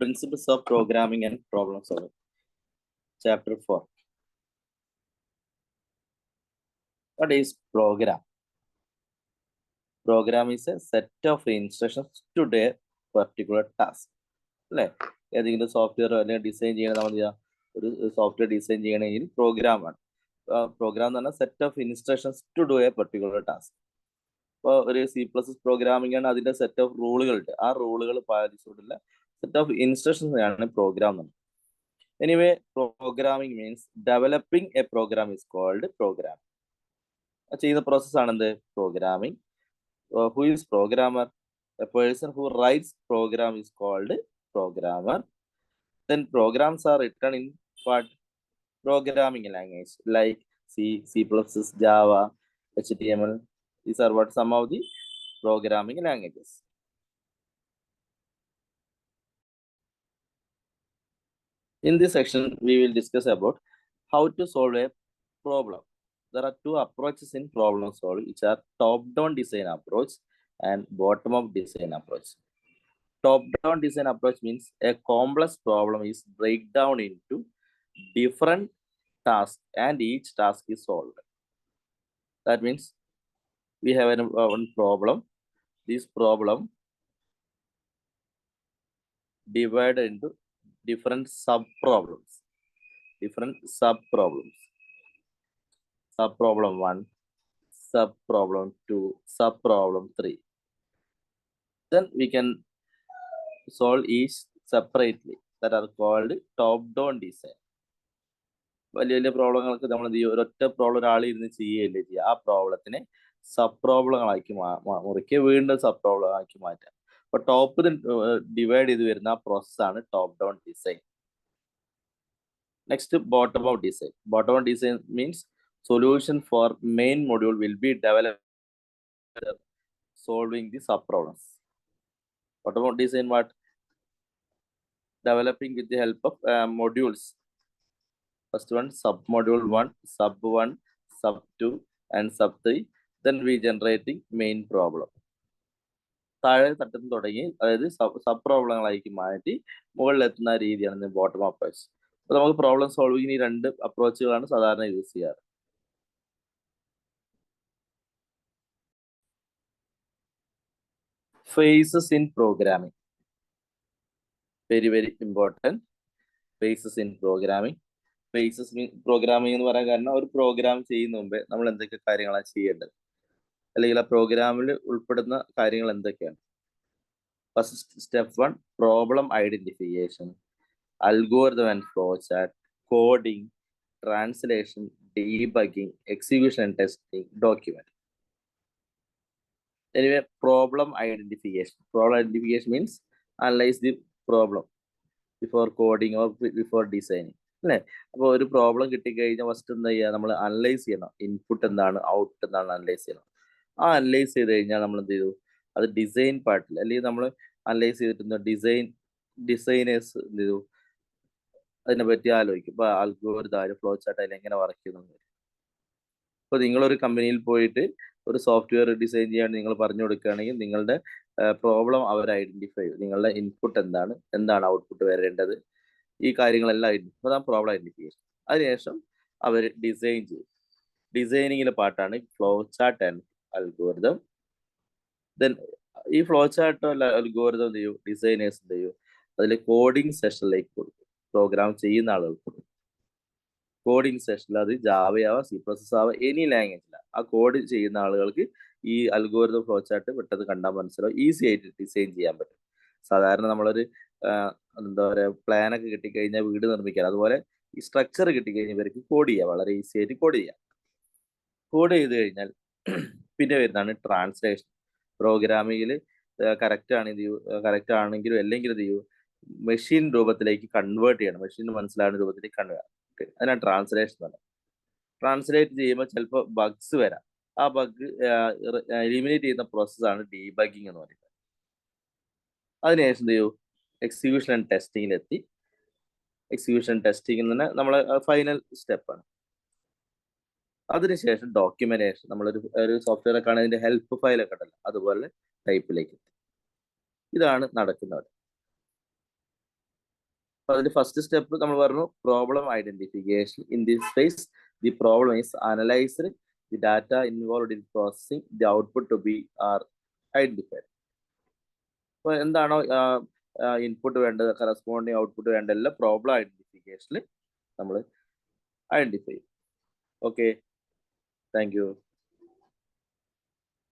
Principles of Programming and Problem Solving. Chapter 4. What is program? Program is a set of instructions to do a particular task. ഏതെങ്കിലും software അല്ലെങ്കിൽ design ചെയ്യണം, ഒരു software ഡിസൈൻ ചെയ്യണമെങ്കിൽ പ്രോഗ്രാമാണ്. Program എന്ന് പറഞ്ഞാൽ set of instructions to do a particular task. ഇപ്പോൾ ഒരു C++ പ്രോഗ്രാമിംഗ് ആണ്, അതിന്റെ സെറ്റ് ഓഫ് റൂളുകളുണ്ട്. ആ റൂളുകൾ പാലിച്ചുകൊണ്ടുള്ള സെറ്റ് ഓഫ് ഇൻസ്ട്രക്ഷൻസ് ആണ് പ്രോഗ്രാം എന്ന്. Anyway, programming means developing a program is called program. ചെയ്യുന്ന പ്രോസസ്സാണ് എന്ത്? Programming. Who is programmer? A person who writes program is called programmer. Then programs are written in what? Programming language like C, C++, Java, HTML. These are what some of the programming languages. In this section, we will discuss about how to solve a problem. There are two approaches in problem solving, which are top-down design approach and bottom-up design approach. Top-down design approach means a complex problem is break down into different tasks and each task is solved. That means we have one problem. This problem divided into different sub-problems. Sub-problem 1, sub-problem 2, sub-problem 3. Then we can solve each separately. That are called top-down design. വലിയ വലിയ പ്രോബ്ലങ്ങൾക്ക് നമ്മൾ എന്ത് ചെയ്യും? ഒരൊറ്റ problem ഒരാൾ ഇരുന്ന് ചെയ്യുകയല്ലേ ചെയ്യുക. ആ പ്രോബ്ലത്തിനെ സബ് പ്രോബ്ലങ്ങളാക്കി മുറിക്കുക, വീണ്ടും സബ് പ്രോബ്ലം ആക്കി മാറ്റാം. അപ്പൊ ടോപ്പ് ഡിവൈഡ് ചെയ്ത് വരുന്ന ആ പ്രോസസ്സാണ് top down design. Next bottom out design. Bottom out design means solution for main module will be developed solving the sub problems. Bottom out design what? Developing with the help of modules. First one sub module 1, sub 1, sub 2 and sub 3. Then we generating main problem. താഴെ തട്ടുന്ന തുടങ്ങി, അതായത് sub പ്രോബ്ലങ്ങളാക്കി മാറ്റി മുകളിലെത്തുന്ന രീതിയാണ് bottom approach. അപ്പോൾ നമുക്ക് problem സോൾവിങ്ങിന് ഈ രണ്ട് അപ്രോച്ചുകളാണ് സാധാരണ യൂസ് ചെയ്യാറ്. Phases in programming. Very important. Phases in programming. Phases mean programming എന്ന് പറയാൻ കാരണം ഒരു പ്രോഗ്രാം ചെയ്യുന്ന മുമ്പേ നമ്മൾ എന്തൊക്കെ കാര്യങ്ങളാണ് ചെയ്യേണ്ടത്, അല്ലെങ്കിൽ ആ പ്രോഗ്രാമിൽ ഉൾപ്പെടുന്ന കാര്യങ്ങൾ എന്തൊക്കെയാണ്? First step 1 problem identification, algorithm and flow chart, coding, translation, debugging, execution and testing, document. Anyway, problem identification. Problem identification means analyze the problem before coding or before designing. അല്ലേ? അപ്പോൾ ഒരു പ്രോബ്ലം കിട്ടിക്കഴിഞ്ഞാൽ ഫസ്റ്റ് എന്താ ചെയ്യുക? നമ്മൾ analyse ചെയ്യണം. Input എന്താണ്, out എന്താണ് അനലൈസ് ചെയ്യണം. ആ അനലൈസ് ചെയ്ത് കഴിഞ്ഞാൽ നമ്മൾ എന്ത് ചെയ്തു? അത് ഡിസൈൻ പാർട്ടിൽ, അല്ലെങ്കിൽ നമ്മൾ അനലൈസ് ചെയ്തിട്ടുന്ന ഡിസൈനേഴ്സ് എന്ത് ചെയ്തു? അതിനെ പറ്റി ആലോചിക്കും. ഇപ്പോൾ അൽഗോരിതം, ഫ്ലോ ചാർട്ട് അതിൽ എങ്ങനെ വർക്ക് ചെയ്യുന്നു. ഇപ്പോൾ നിങ്ങളൊരു കമ്പനിയിൽ പോയിട്ട് ഒരു സോഫ്റ്റ്വെയർ ഡിസൈൻ ചെയ്യാൻ നിങ്ങൾ പറഞ്ഞു കൊടുക്കുകയാണെങ്കിൽ നിങ്ങളുടെ പ്രോബ്ലം അവർ ഐഡന്റിഫൈ ചെയ്യും. നിങ്ങളുടെ ഇൻപുട്ട് എന്താണ് ഔട്ട്പുട്ട് വരേണ്ടത്, ഈ കാര്യങ്ങളെല്ലാം അതാണ് പ്രോബ്ലം ഐഡന്റിഫിക്കേഷൻ. അതിനുശേഷം അവർ ഡിസൈൻ ചെയ്യും. ഡിസൈനിങ്ങിലെ പാർട്ടാണ് flow chart and algorithm. Then ഈ ഫ്ലോ ചാർട്ടോ അല്ല അൽഗോരിതം എന്ത് ചെയ്യും? ഡിസൈനേഴ്സ് എന്ത് ചെയ്യും? അതിൽ കോഡിങ് സെഷനിലേക്ക് കൊടുക്കും. പ്രോഗ്രാം ചെയ്യുന്ന ആളുകൾക്ക് കോഡിംഗ് സെഷനിൽ, അത് ജാവയാവാം, C++ ആവാം, എനി ലാംഗ്വേജില്ല, ആ കോഡ് ചെയ്യുന്ന ആളുകൾക്ക് ഈ അൽഗോരിതം ഫ്ലോ ചാർട്ട് പെട്ടെന്ന് കണ്ടാൽ മനസ്സിലാവും, ഈസി ആയിട്ട് ഡിസൈൻ ചെയ്യാൻ പറ്റും. സാധാരണ നമ്മളൊരു എന്താ പറയുക, പ്ലാനൊക്കെ കിട്ടിക്കഴിഞ്ഞാൽ വീട് നിർമ്മിക്കാം, അതുപോലെ ഈ സ്ട്രക്ചർ കിട്ടിക്കഴിഞ്ഞാൽ ഇവർക്ക് കോഡ് ചെയ്യാം, വളരെ ഈസി ആയിട്ട് കോഡ് ചെയ്യാം. കോഡ് ചെയ്ത് കഴിഞ്ഞാൽ പിന്നെ വരുന്നതാണ് ട്രാൻസ്ലേഷൻ. പ്രോഗ്രാമിങ്ങിൽ കറക്റ്റ് ആണെങ്കിലും അല്ലെങ്കിൽ എന്ത് ചെയ്യും? മെഷീൻ രൂപത്തിലേക്ക് കൺവേർട്ട് ചെയ്യണം, മെഷീന് മനസ്സിലാവുന്ന രൂപത്തിലേക്ക് കൺവേർട്ട്. അതിനാണ് ട്രാൻസ്ലേഷൻ എന്ന് പറയുന്നത്. ട്രാൻസ്ലേറ്റ് ചെയ്യുമ്പോൾ ചിലപ്പോൾ ബഗ്സ് വരാം. ആ ബഗ് എലിമിനേറ്റ് ചെയ്യുന്ന പ്രോസസ്സാണ് ഡീബഗിങ് എന്ന് പറയുന്നത്. അതിനുശേഷം എന്ത് ചെയ്യൂ? എക്സിക്യൂഷൻ ആൻഡ് ടെസ്റ്റിങ്ങിലെത്തി. എക്സിക്യൂഷൻ ടെസ്റ്റിംഗ് തന്നെ നമ്മളെ ഫൈനൽ സ്റ്റെപ്പാണ്. അതിനുശേഷം ഡോക്യുമെന്റേഷൻ. നമ്മളൊരു സോഫ്റ്റ്വെയർ ഒക്കെ ആണെങ്കിൽ അതിന്റെ ഹെൽപ്പ് ഫയലൊക്കെ ഉണ്ടല്ലോ, അതുപോലെ ടൈപ്പിലേക്ക് എത്തി. ഇതാണ് നടക്കുന്നത്. അപ്പൊ അതിന്റെ ഫസ്റ്റ് സ്റ്റെപ്പ് നമ്മൾ പറഞ്ഞു problem identification. In this phase the problem is analysed, the data involve in processing, the output to be are identified. അപ്പൊ എന്താണോ ഇൻപുട്ട് വേണ്ടത്, കറസ്പോണ്ടിങ് ഔട്ട്പുട്ട് വേണ്ട എല്ലാം പ്രോബ്ലം ഐഡന്റിഫിക്കേഷനിൽ നമ്മൾ ഐഡന്റിഫൈ ചെയ്യും. Okay, thank you.